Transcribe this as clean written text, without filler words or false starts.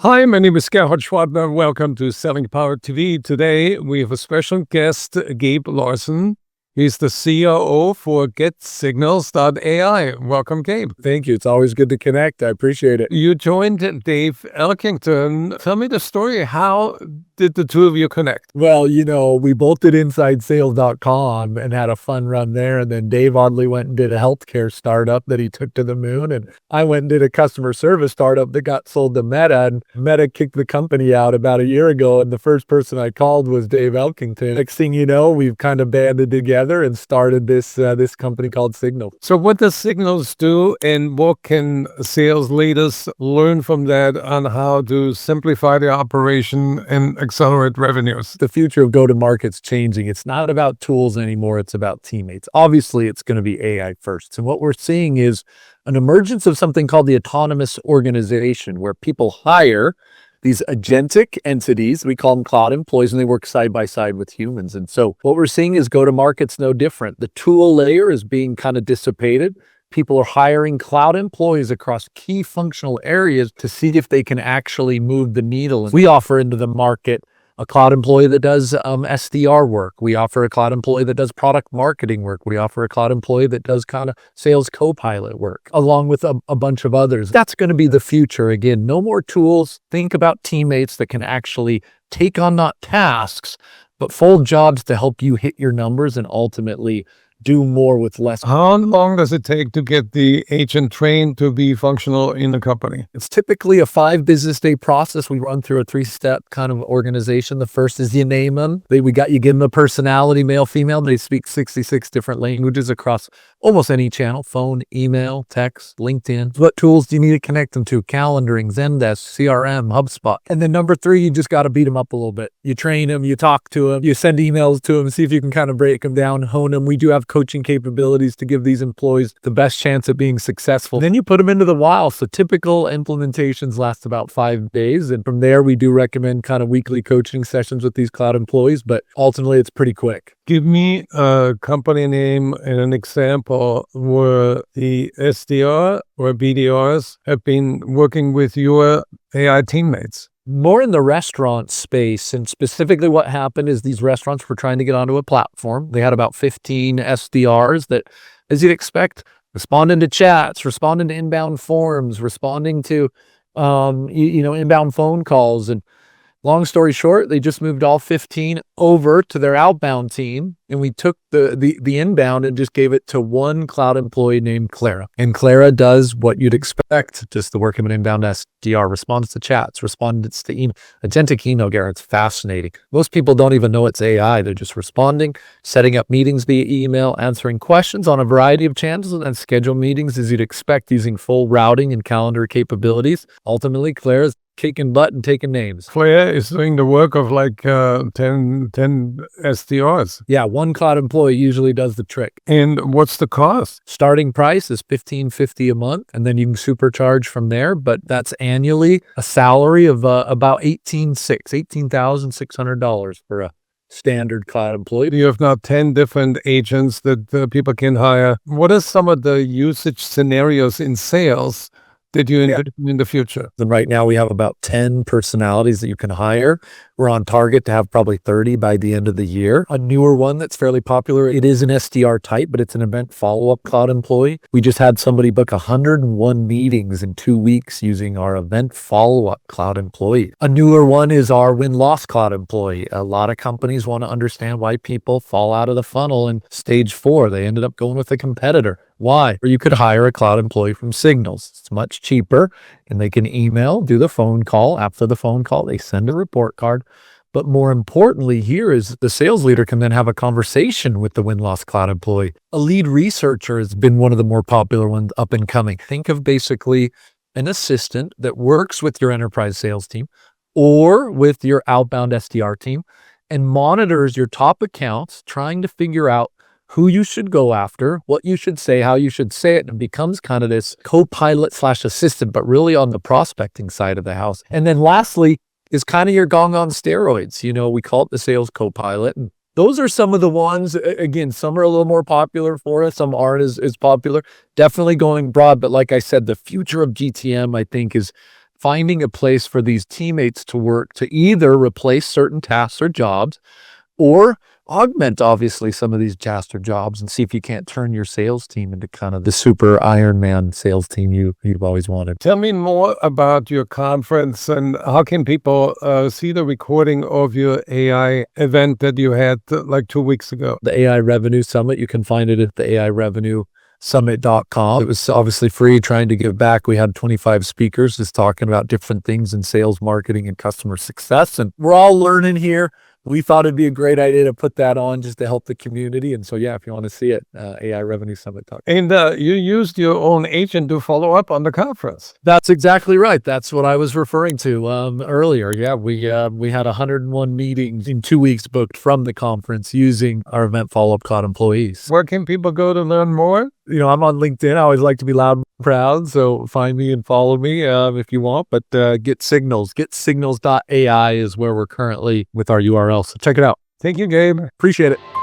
Hi, my name is Gerhard Gschwandtner. Welcome to Selling Power TV. Today, we have a special guest, Gabe Larsen. He's the COO for GetSignals.ai. Welcome, Gabe. Thank you. It's always good to connect. I appreciate it. You joined Dave Elkington. Tell me the story. How did the two of you connect? Well, we both did InsideSales.com and had a fun run there. And then Dave oddly went and did a healthcare startup that he took to the moon. And I went and did a customer service startup that got sold to Meta. And Meta kicked the company out about a year ago. And the first person I called was Dave Elkington. Next thing you know, we've kind of banded together and started this company called Signal. So what does Signals do, and what can sales leaders learn from that on how to simplify the operation and accelerate revenues? The future of go-to-market's changing. It's not about tools anymore. It's about teammates. Obviously, it's going to be AI first. And what we're seeing is an emergence of something called the autonomous organization, where people hire these agentic entities. We call them cloud employees, and they work side by side with humans. And so what we're seeing is go-to-market's no different. The tool layer is being kind of dissipated. People are hiring cloud employees across key functional areas to see if they can actually move the needle. We offer into the market a cloud employee that does SDR work. We offer a cloud employee that does product marketing work. We offer a cloud employee that does kind of sales co-pilot work, along with a bunch of others. That's going to be the future. Again, no more tools. Think about teammates that can actually take on not tasks, but full jobs to help you hit your numbers and ultimately do more with less. How long does it take to get the agent trained to be functional in the company? It's typically a 5 business day process. We run through a 3-step kind of organization. The first is you name them. You give them a personality, male, female. They speak 66 different languages across almost any channel: phone, email, text, LinkedIn. What tools do you need to connect them to? Calendaring, Zendesk, CRM, HubSpot. And then number 3, you just got to beat them up a little bit. You train them, you talk to them, you send emails to them, see if you can kind of break them down, hone them. We do have coaching capabilities to give these employees the best chance at being successful. Then you put them into the wild. So typical implementations last about 5 days. And from there, we do recommend kind of weekly coaching sessions with these cloud employees, but ultimately it's pretty quick. Give me a company name and an example where the SDR or BDRs have been working with your AI teammates. More in the restaurant space, and specifically what happened is these restaurants were trying to get onto a platform. They had about 15 SDRs that, as you'd expect, responding to chats, responding to inbound forms, responding to inbound phone calls. And long story short, they just moved all 15 over to their outbound team, and we took the inbound and just gave it to one cloud employee named Clara. And Clara does what you'd expect, just the work of an inbound SDR: responds to chats, responds to agentic email. Garrett, it's fascinating. Most people don't even know it's AI. They're just responding, setting up meetings via email, answering questions on a variety of channels, and then schedule meetings as you'd expect using full routing and calendar capabilities. Ultimately, Clara's kicking butt and taking names. Claire is doing the work of like 10 SDRs. Yeah, one cloud employee usually does the trick. And what's the cost? Starting price is $1,550 a month, and then you can supercharge from there. But that's annually a salary of about $18,600 for a standard cloud employee. You have now 10 different agents that people can hire. What are some of the usage scenarios in sales that you envision in the future? Then right now we have about 10 personalities that you can hire. We're on target to have probably 30 by the end of the year. A newer one that's fairly popular, it is an SDR type, but it's an event follow-up cloud employee. We just had somebody book 101 meetings in 2 weeks using our event follow-up cloud employee. A newer one is our win-loss cloud employee. A lot of companies want to understand why people fall out of the funnel in stage 4. They ended up going with a competitor. Why? Or you could hire a cloud employee from Signals. It's much cheaper, and they can email, do the phone call. After the phone call, they send a report card. But more importantly here is the sales leader can then have a conversation with the win-loss cloud employee. A lead researcher has been one of the more popular ones up and coming. Think of basically an assistant that works with your enterprise sales team or with your outbound SDR team and monitors your top accounts, trying to figure out who you should go after, what you should say, how you should say it, and becomes kind of this co-pilot / assistant, but really on the prospecting side of the house. And then lastly is kind of your gong on steroids. We call it the sales co-pilot. And those are some of the ones, again, some are a little more popular for us, some aren't as popular. Definitely going broad, but like I said, the future of GTM, I think, is finding a place for these teammates to work to either replace certain tasks or jobs or augment, obviously, some of these tasks or jobs and see if you can't turn your sales team into kind of the super Iron Man sales team you've always wanted. Tell me more about your conference and how can people see the recording of your AI event that you had like 2 weeks ago? The AI Revenue Summit, you can find it at the AIRevenueSummit.com. It was obviously free, trying to give back. We had 25 speakers just talking about different things in sales, marketing, and customer success. And we're all learning here. We thought it'd be a great idea to put that on just to help the community. And so, yeah, if you want to see it, AIRevenueSummit.com. And you used your own agent to follow up on the conference. That's exactly right. That's what I was referring to earlier. Yeah, we had 101 meetings in 2 weeks booked from the conference using our event follow-up cloud employees. Where can people go to learn more? I'm on LinkedIn. I always like to be loud and proud, so find me and follow me if you want. But GetSignals.ai is where we're currently with our URL. So check it out. Thank you, Gabe. Appreciate it.